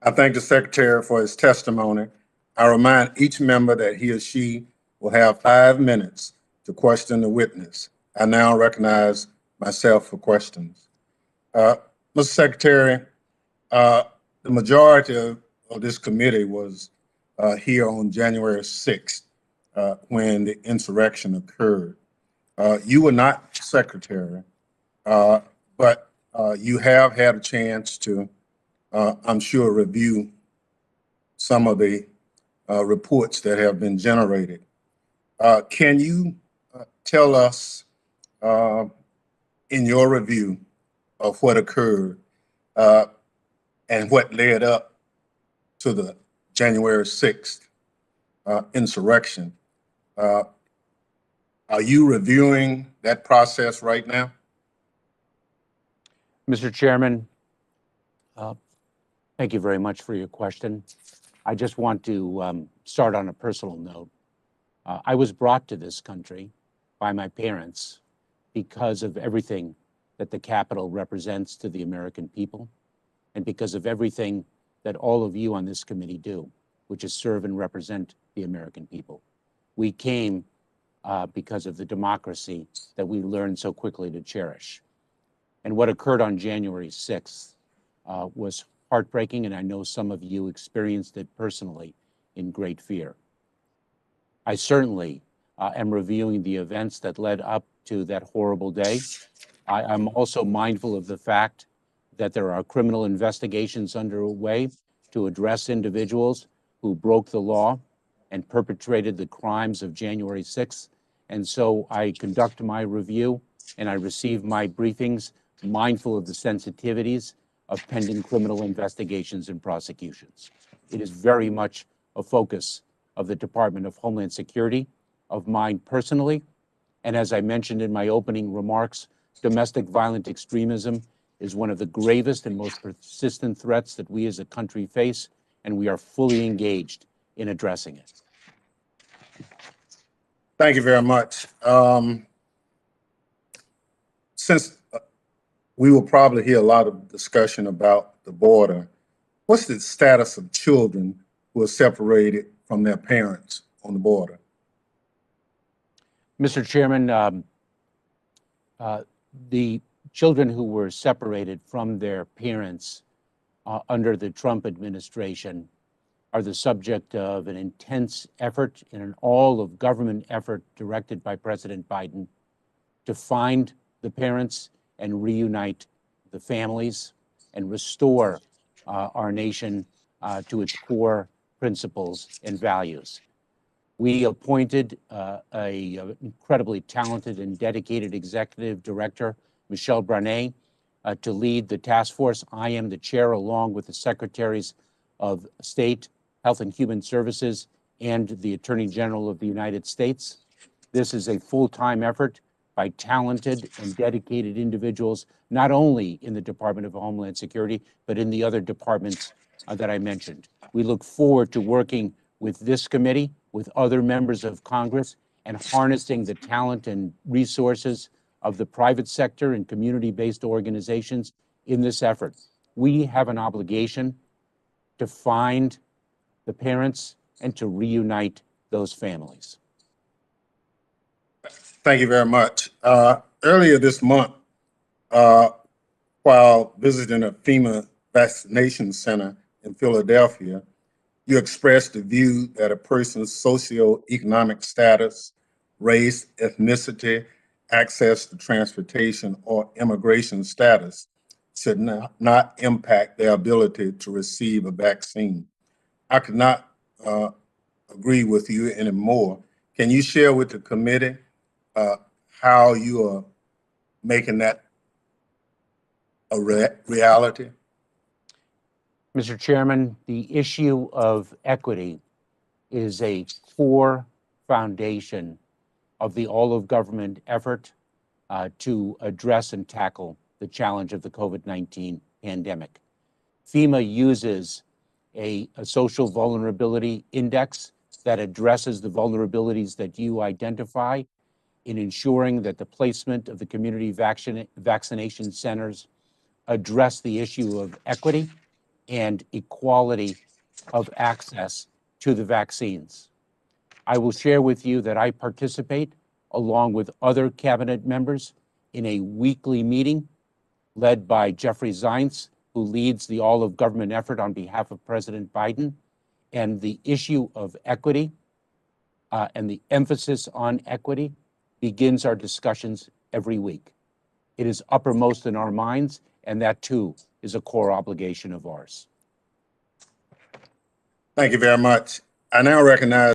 I thank the Secretary for his testimony. I remind each member that he or she will have 5 minutes to question the witness. I now recognize myself for questions. Mr. Secretary, the majority of this committee was here on January 6th when the insurrection occurred. You were not Secretary, but you have had a chance to, I'm sure, review some of the reports that have been generated. Can you tell us, in your review of what occurred and what led up to the January 6th insurrection? Are you reviewing that process right now? Mr. Chairman, thank you very much for your question. I just want to start on a personal note. I was brought to this country by my parents because of everything that the Capitol represents to the American people, and because of everything that all of you on this committee do, which is serve and represent the American people. We came because of the democracy that we learned so quickly to cherish. And what occurred on January 6th was heartbreaking, and I know some of you experienced it personally in great fear. I certainly am reviewing the events that led up to that horrible day. I'm also mindful of the fact that there are criminal investigations underway to address individuals who broke the law and perpetrated the crimes of January 6th. And so I conduct my review and I receive my briefings mindful of the sensitivities of pending criminal investigations and prosecutions. It is very much a focus of the Department of Homeland Security, of mine personally. And as I mentioned in my opening remarks, domestic violent extremism is one of the gravest and most persistent threats that we as a country face, and we are fully engaged in addressing it. Thank you very much. Since we will probably hear a lot of discussion about the border, what's the status of children who are separated from their parents on the border? Mr. Chairman, the children who were separated from their parents under the Trump administration are the subject of an intense effort and an all-of-government effort directed by President Biden to find the parents and reunite the families and restore our nation to its core principles and values. We appointed an incredibly talented and dedicated executive director, Michelle Barnett, to lead the task force. I am the chair, along with the Secretaries of State, Health and Human Services, and the Attorney General of the United States. This is a full-time effort by talented and dedicated individuals, not only in the Department of Homeland Security, but in the other departments that I mentioned. We look forward to working with this committee, with other members of Congress, and harnessing the talent and resources of the private sector and community-based organizations in this effort. We have an obligation to find the parents and to reunite those families. Thank you very much. Earlier this month, while visiting a FEMA vaccination center in Philadelphia, you expressed the view that a person's socioeconomic status, race, ethnicity, access to transportation, or immigration status should not impact their ability to receive a vaccine. I could not agree with you anymore. Can you share with the committee how you are making that a reality? Mr. Chairman, the issue of equity is a core foundation of the all-of-government effort to address and tackle the challenge of the COVID-19 pandemic. FEMA uses a social vulnerability index that addresses the vulnerabilities that you identify in ensuring that the placement of the community vaccination centers address the issue of equity and equality of access to the vaccines. I will share with you that I participate, along with other cabinet members, in a weekly meeting led by Jeffrey Zients, who leads the all-of-government effort on behalf of President Biden. And the issue of equity and the emphasis on equity begins our discussions every week. It is uppermost in our minds, and that too is a core obligation of ours. Thank you very much. I now recognize